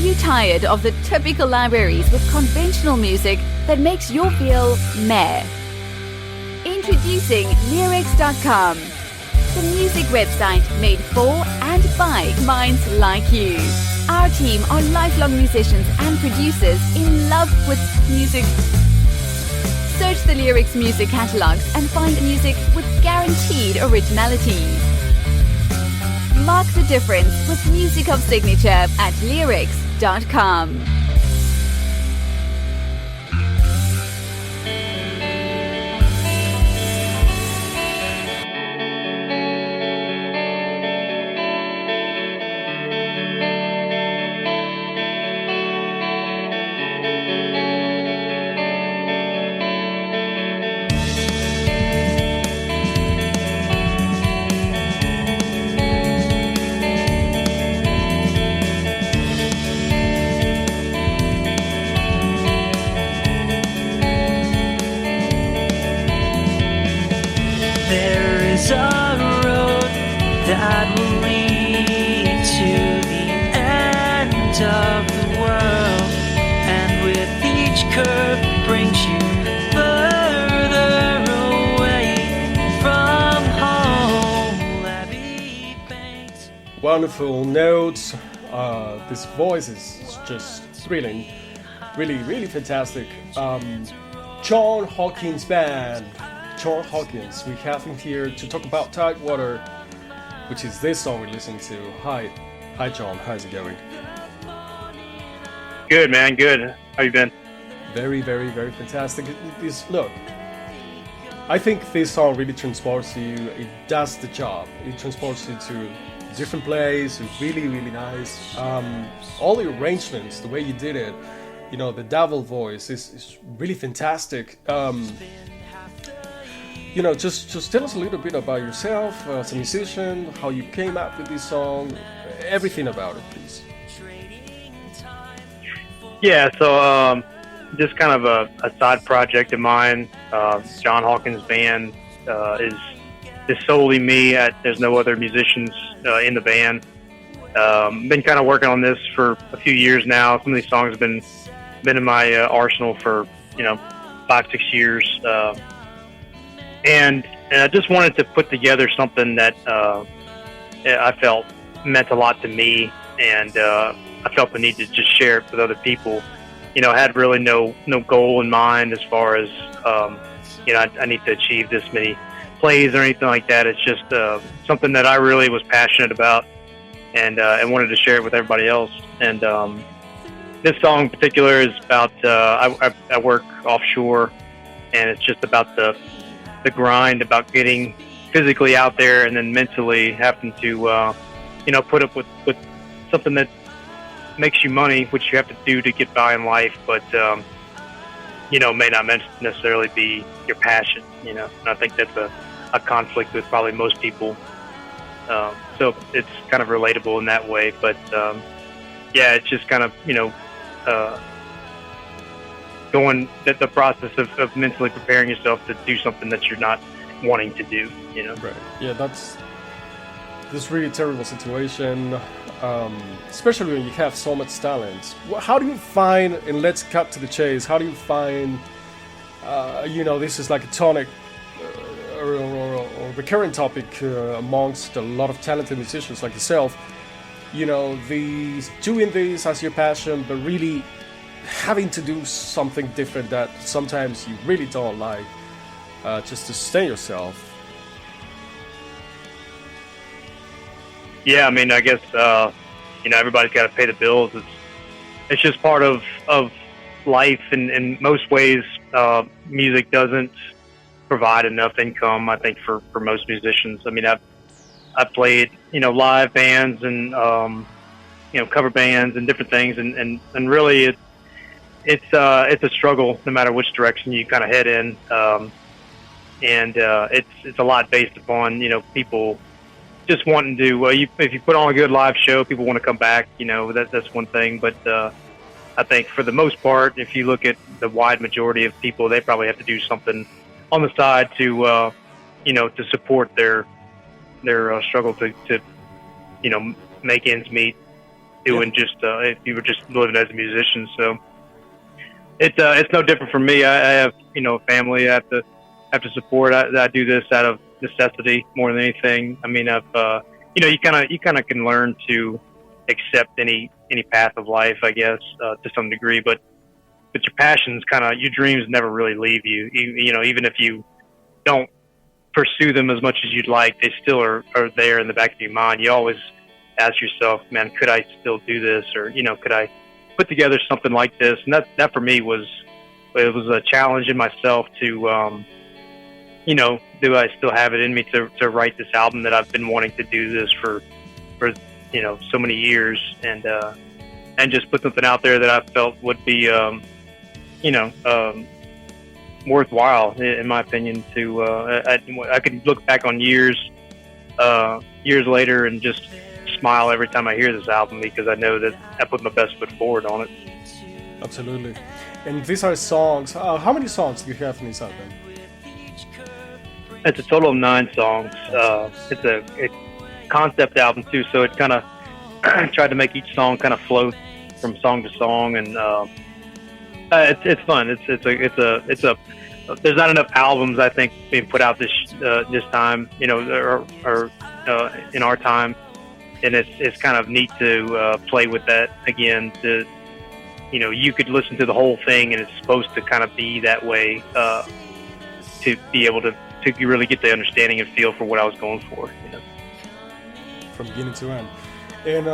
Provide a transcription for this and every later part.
you tired of the typical libraries with conventional music that makes you feel meh? Introducing Leerecs.com, the music website made for and by minds like you. Our team are lifelong musicians and producers in love with music. Search the Leerecs music catalogs and find music with guaranteed originality. Mark the difference with music of signature at Leerecs.com. That will lead to the end of the world, and with each curve brings you further away from home. Wonderful notes. This voice is just thrilling, really fantastic. John Hawkins band. John Hawkins, we have him here to talk about Tidewater, which is this song we listen to. Hi John, how's it going? Good, man, good. How you been? Very fantastic. Look, I think this song really transports you. It does the job. It transports you to a different place. It's really nice. All the arrangements, the way you did it, you know, the double voice is really fantastic. You know, just tell us a little bit about yourself as a musician, how you came up with this song, everything about it, please. Yeah, so just kind of a side project of mine. John Hawkins band is solely me. There's no other musicians in the band. Been kind of working on this for a few years now. Some of these songs have been in my arsenal for 5-6 years. And I just wanted to put together something that I felt meant a lot to me, and I felt the need to just share it with other people. I had really no goal in mind as far as I need to achieve this many plays or anything like that. It's just something that I really was passionate about, and wanted to share it with everybody else. And this song in particular is about I work offshore, and it's just about the grind, about getting physically out there and then mentally having to put up with something that makes you money, which you have to do to get by in life, but may not necessarily be your passion. And I think that's a conflict with probably most people, so it's kind of relatable in that way. But it's just kind of going the process of mentally preparing yourself to do something that you're not wanting to do, Right. Yeah, that's really terrible situation, especially when you have so much talent. How do you find, and let's cut to the chase, how do you find, this is like a tonic or recurrent topic amongst a lot of talented musicians like yourself, doing this as your passion, but really having to do something different that sometimes you really don't like, just to sustain yourself. Yeah, I mean, I guess everybody's got to pay the bills. It's just part of life, and in most ways, music doesn't provide enough income, I think, for most musicians. I mean, I've played live bands and cover bands and different things, and really it's a struggle no matter which direction you kind of head in, and it's a lot based upon people just wanting to if you put on a good live show, people want to come back. That's one thing, but I think for the most part, if you look at the wide majority of people, they probably have to do something on the side to to support their struggle to make ends meet. doing just if you were just living as a musician. So it's no different for me. I have a family I have to support. I do this out of necessity more than anything. I mean, you kind of can learn to accept any path of life, I guess, to some degree, but your passions your dreams never really leave you. Even if you don't pursue them as much as you'd like, they still are there in the back of your mind. You always ask yourself, man, could I still do this? Or, could I put together something like this? And that for me was a challenge in myself to, do I still have it in me to write this album that I've been wanting to do this for so many years, and just put something out there that I felt would be, worthwhile, in my opinion. To I could look back on years later and just smile every time I hear this album, because I know that I put my best foot forward on it. Absolutely. And these are songs. How many songs do you have in this album? It's a total of 9 songs. It's a concept album too, so it kind of tried to make each song kind of flow from song to song, and it's fun. It's a there's not enough albums, I think, being put out this time, or in our time, and it's kind of neat to play with that again. To you could listen to the whole thing, and it's supposed to kind of be that way, to be able to really get the understanding and feel for what I was going for. From beginning to end. And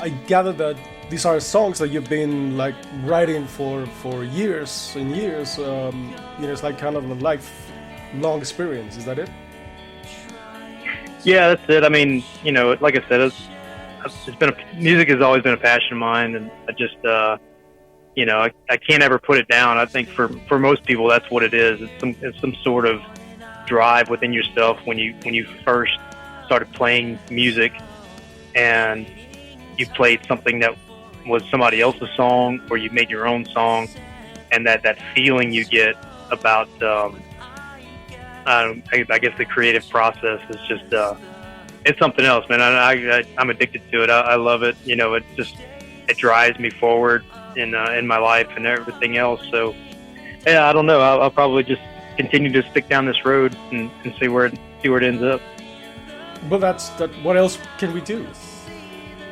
I gather that these are songs that you've been writing for years and years. It's like kind of a lifelong experience. Is that it? Yeah, that's it. I mean, like I said, music has always been a passion of mine, and I just I can't ever put it down. I think for most people, that's what it is. It's some sort of drive within yourself when you first started playing music, and you played something that was somebody else's song, or you made your own song, and that feeling you get about I guess the creative process is just it's something else, man. I'm addicted to it. I love it. It drives me forward in my life and everything else. So yeah, I don't know. I'll probably just continue to stick down this road and see where it ends up. But what else can we do?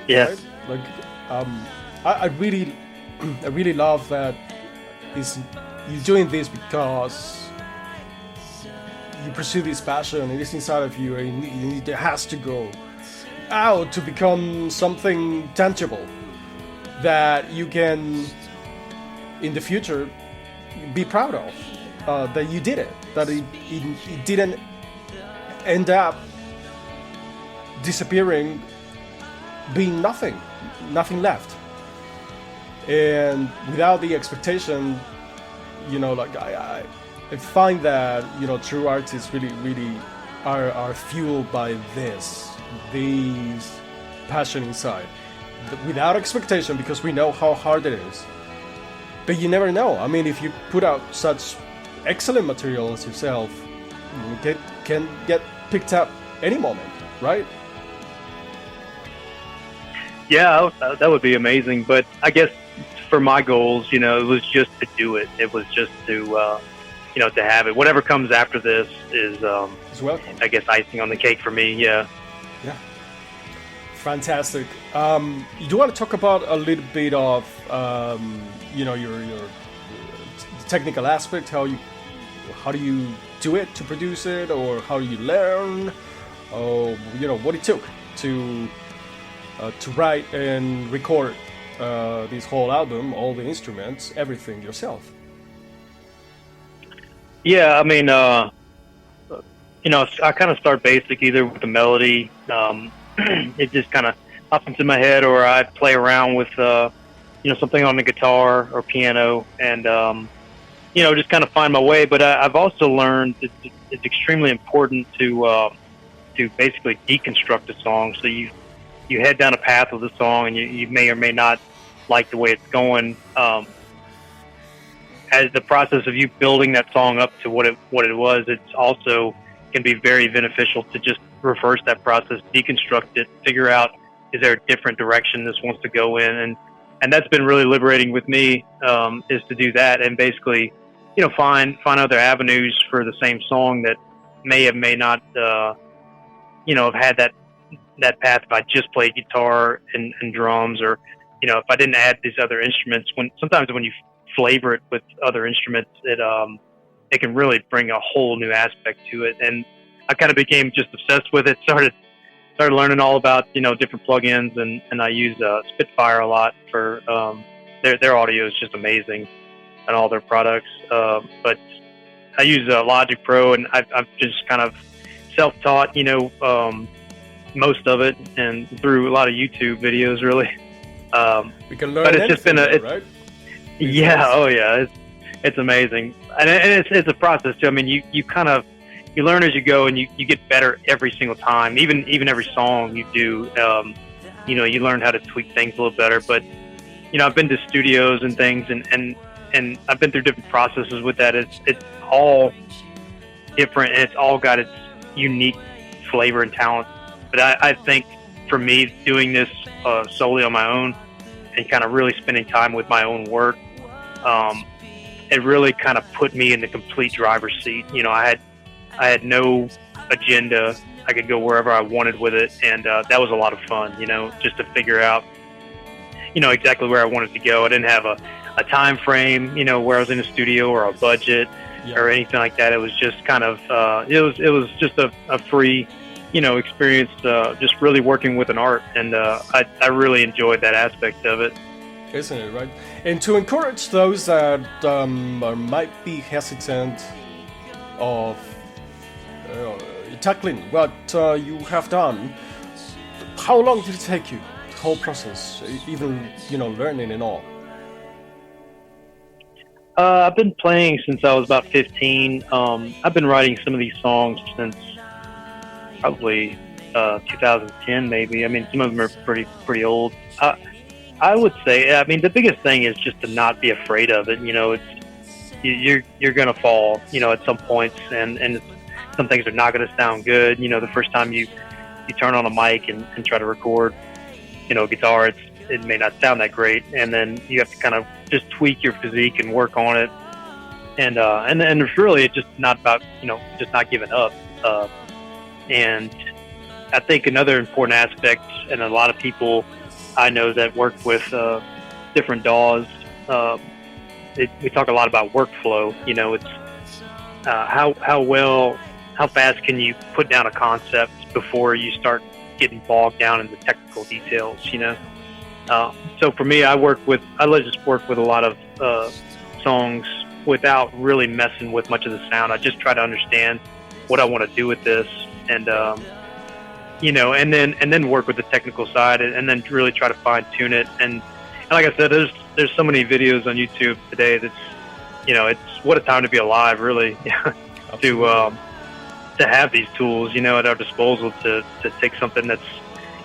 Yeah. Right? I really love that you're doing this because you pursue this passion. It is inside of you, and it has to go out to become something tangible that you can, in the future, be proud of. That you did it. That it didn't end up disappearing, being nothing left. And without the expectation, I find that true artists really are fueled by this passion inside, without expectation, because we know how hard it is. But you never know. I mean, if you put out such excellent material as yourself, you can get picked up any moment, right? Yeah, that would be amazing. But I guess for my goals, it was just to do it. It was just to to have it. Whatever comes after this is, I guess, icing on the cake for me. Yeah. Yeah. Fantastic. You do want to talk about a little bit of, your technical aspect? How do you do it to produce it, or how do you learn? What it took to write and record this whole album, all the instruments, everything yourself. Yeah, I mean, I kind of start basic, either with the melody. It just kind of pops into my head, or I play around with, something on the guitar or piano, and, just kind of find my way. But I've also learned it's extremely important to basically deconstruct a song. So you head down a path of the song, and you may or may not like the way it's going. As the process of you building that song up to what it was, it's also can be very beneficial to just reverse that process, deconstruct it, figure out, is there a different direction this wants to go in? And that's been really liberating with me, is to do that and basically, you know, find other avenues for the same song that may not, you know, have had that path if I just played guitar and drums, or, you know, if I didn't add these other instruments. Sometimes when you flavor it with other instruments, it can really bring a whole new aspect to it. And I kind of became just obsessed with it. Started learning all about, you know, different plugins, and I use Spitfire a lot for their audio is just amazing on all their products. But I use Logic Pro, and I've just kind of self-taught, you know, most of it, and through a lot of YouTube videos, really. We can learn, but it's just been right? Yeah, oh yeah, it's amazing, and it's a process too. I mean, you learn as you go, and you get better every single time. Even every song you do, you know, you learn how to tweak things a little better. But, you know, I've been to studios and things, and I've been through different processes with that. It's all different, and it's all got its unique flavor and talent. But I think for me, doing this solely on my own and kind of really spending time with my own work, it really kind of put me in the complete driver's seat. You know, I had no agenda. I could go wherever I wanted with it, and that was a lot of fun, you know, just to figure out, you know, exactly where I wanted to go. I didn't have a time frame, you know, where I was in a studio, or a budget, or anything like that. It was just kind of it was just a free, you know, experience, just really working with an art, and I really enjoyed that aspect of it. Isn't it, right? And to encourage those that might be hesitant of tackling what you have done, how long did it take you, the whole process, even, you know, learning and all? I've been playing since I was about 15. I've been writing some of these songs since probably 2010, maybe. I mean, some of them are pretty old. I would say, I mean, the biggest thing is just to not be afraid of it. You know, you're gonna fall, you know, at some points, and some things are not gonna sound good. You know, the first time you turn on a mic and try to record, you know, guitar, it may not sound that great, and then you have to kind of just tweak your physique and work on it. And it's really, it's just not about, you know, just not giving up. And I think another important aspect, and a lot of people I know that work with different DAWs, we talk a lot about workflow. You know, it's how fast can you put down a concept before you start getting bogged down in the technical details, you know? So for me, I just work with a lot of songs without really messing with much of the sound. I just try to understand what I want to do with this, and you know, and then work with the technical side, and then really try to fine tune it. And like I said, there's so many videos on YouTube today that's, you know, it's what a time to be alive, really, to have these tools, you know, at our disposal to take something that's,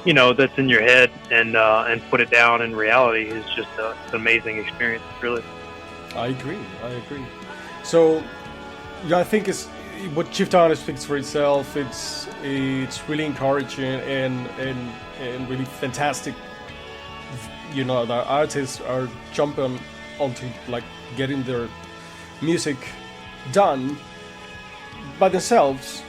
you know, that's in your head and put it down in reality is just an amazing experience, really. I agree. So, yeah, I think it's what you've done speaks for itself. It's really encouraging and really fantastic. You know, the artists are jumping onto, like, getting their music done by themselves,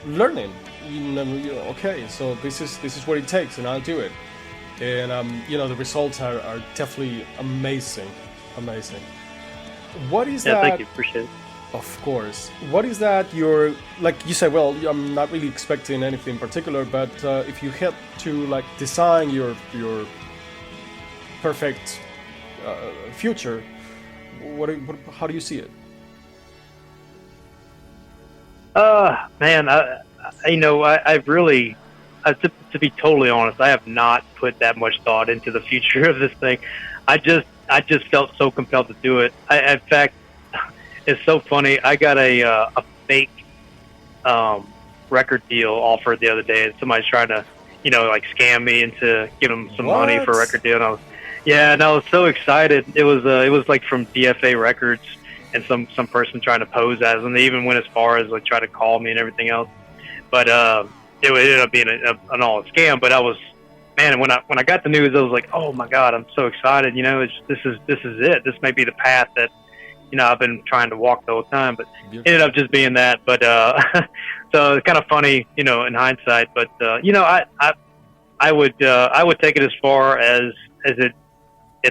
learning. You know, okay, so this is what it takes, and I'll do it. And you know, the results are definitely amazing. What is that? Yeah, thank you. Appreciate it. Of course. What is that you're, like you say, well, I'm not really expecting anything in particular, but if you had to, like, design your perfect future, how do you see it? Man, I've really, to be totally honest, I have not put that much thought into the future of this thing. I just felt so compelled to do it. In fact, it's so funny. I got a fake record deal offered the other day, and somebody's trying to, you know, like, scam me into giving them some money for a record deal. And I was so excited. It was like from DFA Records, and some person trying to pose as, and they even went as far as, like, try to call me and everything else. but it ended up being an all scam. But I was, man, when I got the news, I was like, oh my God, I'm so excited. You know, this is it. This may be the path that, you know, I've been trying to walk the whole time, but it ended up just being that. But so it's kind of funny, you know, in hindsight. But you know, I would take it as far as it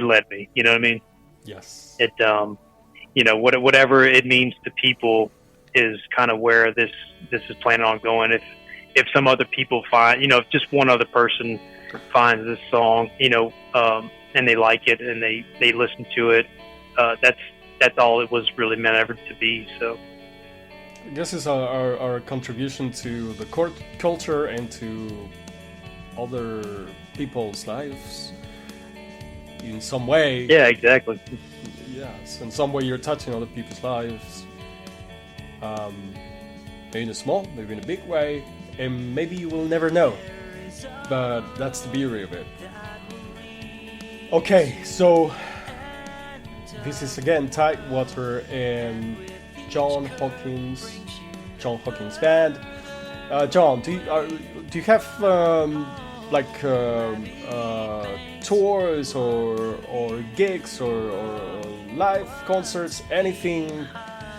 led me. You know what I mean? Yes. It you know, whatever it means to people is kind of where this is planning on going. If some other people find, you know, if just one other person finds this song, you know, and they like it and they listen to it, that's all it was really meant ever to be. So I guess it's our contribution to the culture and to other people's lives in some way. Yeah, exactly. Yes, in some way you're touching other people's lives. Maybe in a small, maybe in a big way, and maybe you will never know. But that's the beauty of it. Okay, so this is again Tidewater and John Hawkins band. John, do you have tours or gigs or live concerts, anything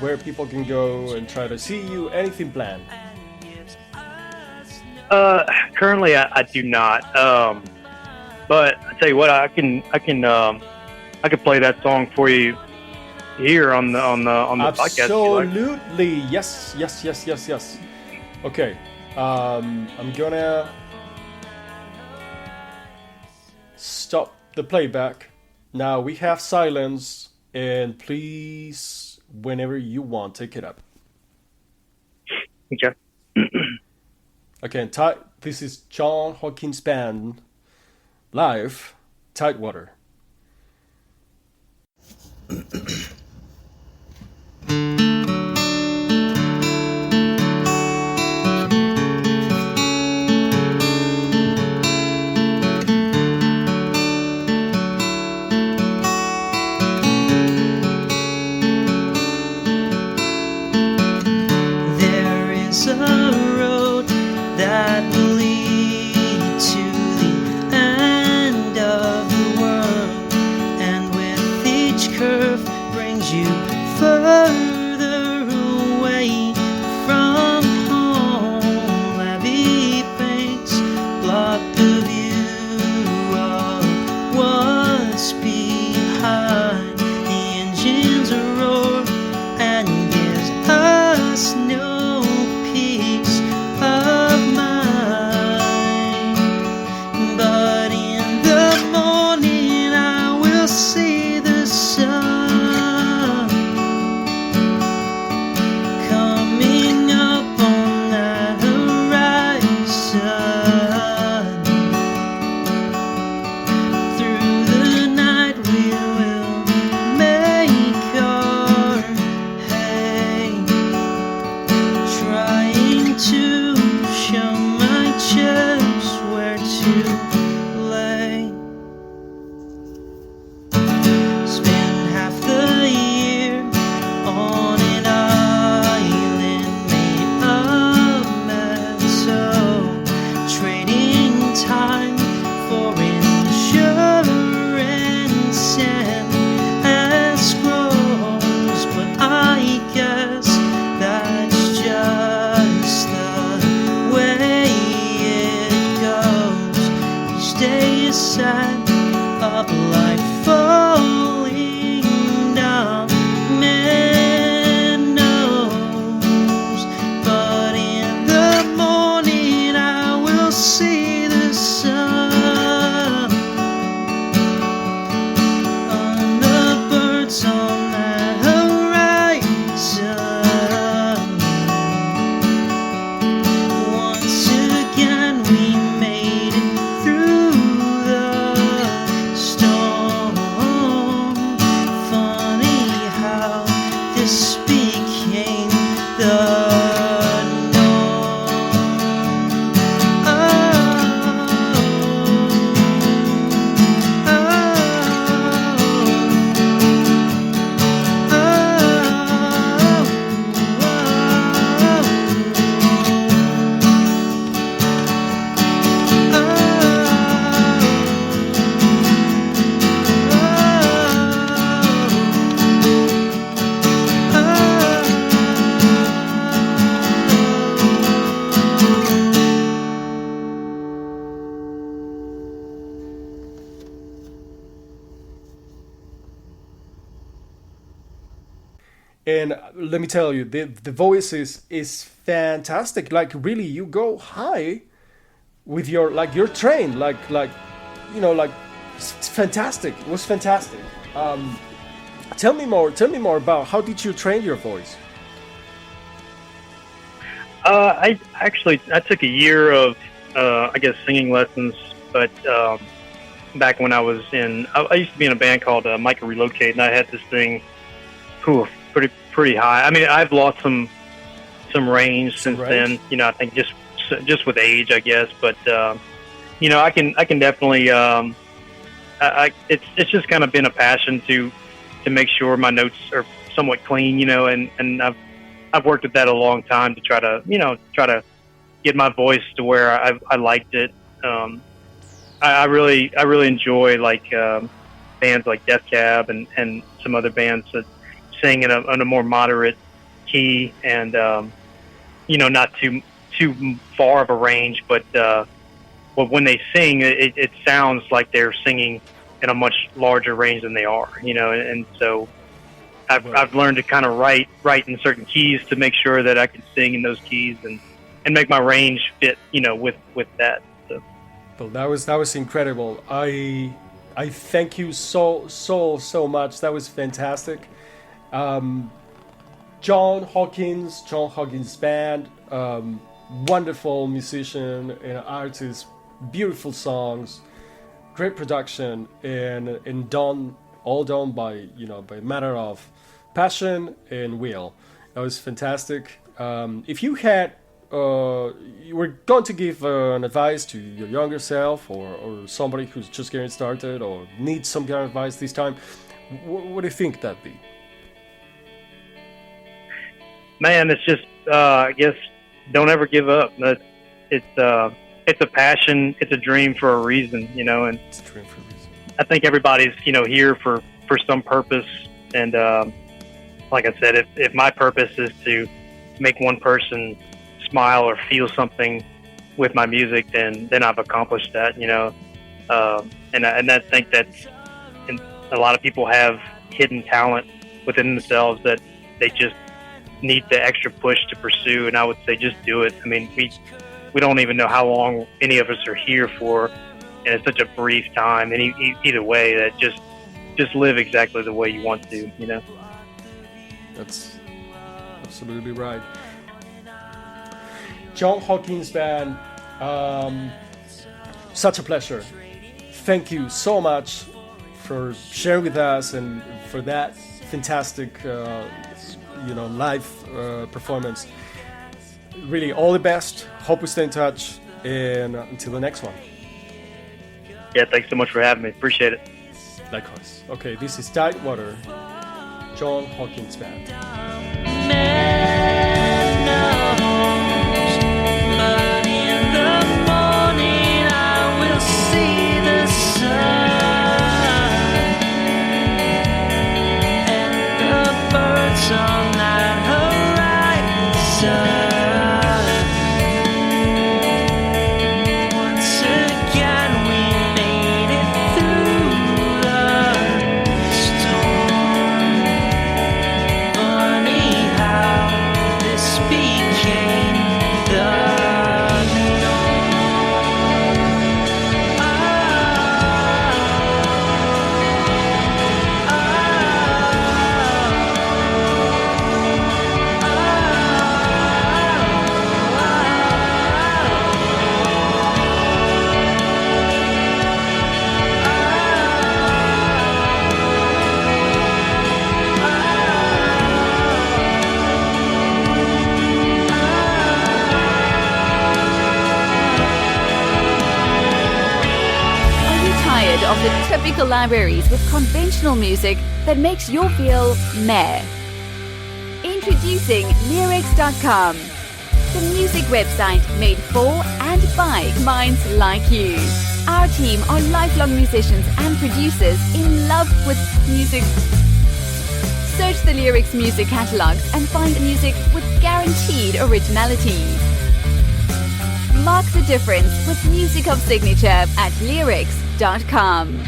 where people can go and try to see you, anything planned? Currently I do not. But I tell you what, I can play that song for you here on the podcast. Absolutely, yes. Okay, I'm gonna stop the playback. Now we have silence, and please, whenever you want, take it up. Okay. Okay, this is John Hawkins Band live, Tidewater. There is a road that will lead to the end of the world, and with each curve brings you further away from home. Heavy banks block the view of what's behind. The engines roar and gives us no peace of mind. But in the morning I will see the sun coming up on that horizon. Through the night we will make our hay, trying to show my chips where to lay. Spend half the year on an island made of metal, trading time for insurance and escrows. But I guess that's just the way it goes. Each day is sad, of life falling down. Man knows, but in the morning I will see the sun on the birds on that horizon. Once again we made it through the storm. And let me tell you, the voice is fantastic. Like really, you go high with your like you're trained. Like it's fantastic. It was fantastic. Tell me more about how did you train your voice? I took a year of I guess singing lessons, but back when I used to be in a band called Micah Relocate, and I had this thing, pretty high. I mean, I've lost some range since then. You know, I think just with age, I guess. But you know, I can definitely. It's just kind of been a passion to make sure my notes are somewhat clean. You know, and I've worked at that a long time to try to get my voice to where I liked it. I really enjoy like bands like Death Cab and some other bands that sing in a more moderate key and you know, not too far of a range, but when they sing, it sounds like they're singing in a much larger range than they are. You know, and so I've learned to kind of write in certain keys to make sure that I can sing in those keys and make my range fit. You know, with that. So. Well, that was incredible. I thank you so much. That was fantastic. John Hawkins band, wonderful musician and artist, beautiful songs, great production, and all done by matter of passion and will. That was fantastic. If you had you were going to give an advice to your younger self or somebody who's just getting started or needs some kind of advice this time, what do you think that'd be? Man, it's just I guess don't ever give up. It's a passion, it's a dream for a reason, you know, and it's a dream for a reason. I think everybody's, you know, here for some purpose, and like I said, if my purpose is to make one person smile or feel something with my music, then I've accomplished that, you know. And I think that a lot of people have hidden talent within themselves that they just need the extra push to pursue, and I would say just do it. I mean, we don't even know how long any of us are here for, and it's such a brief time. And either way, that just live exactly the way you want to, you know. That's absolutely right. John Hawkins band, such a pleasure. Thank you so much for sharing with us and for that fantastic live performance. Really, all the best. Hope we stay in touch, and until the next one. Yeah, thanks so much for having me. Appreciate it. Likewise. Okay, this is Tidewater, John Hawkins band. Of the typical libraries with conventional music that makes you feel meh. Introducing Leerecs.com, the music website made for and by minds like you. Our team are lifelong musicians and producers in love with music. Search the Leerecs music catalogs and find music with guaranteed originality. Mark the difference with music of signature at Leerecs.com.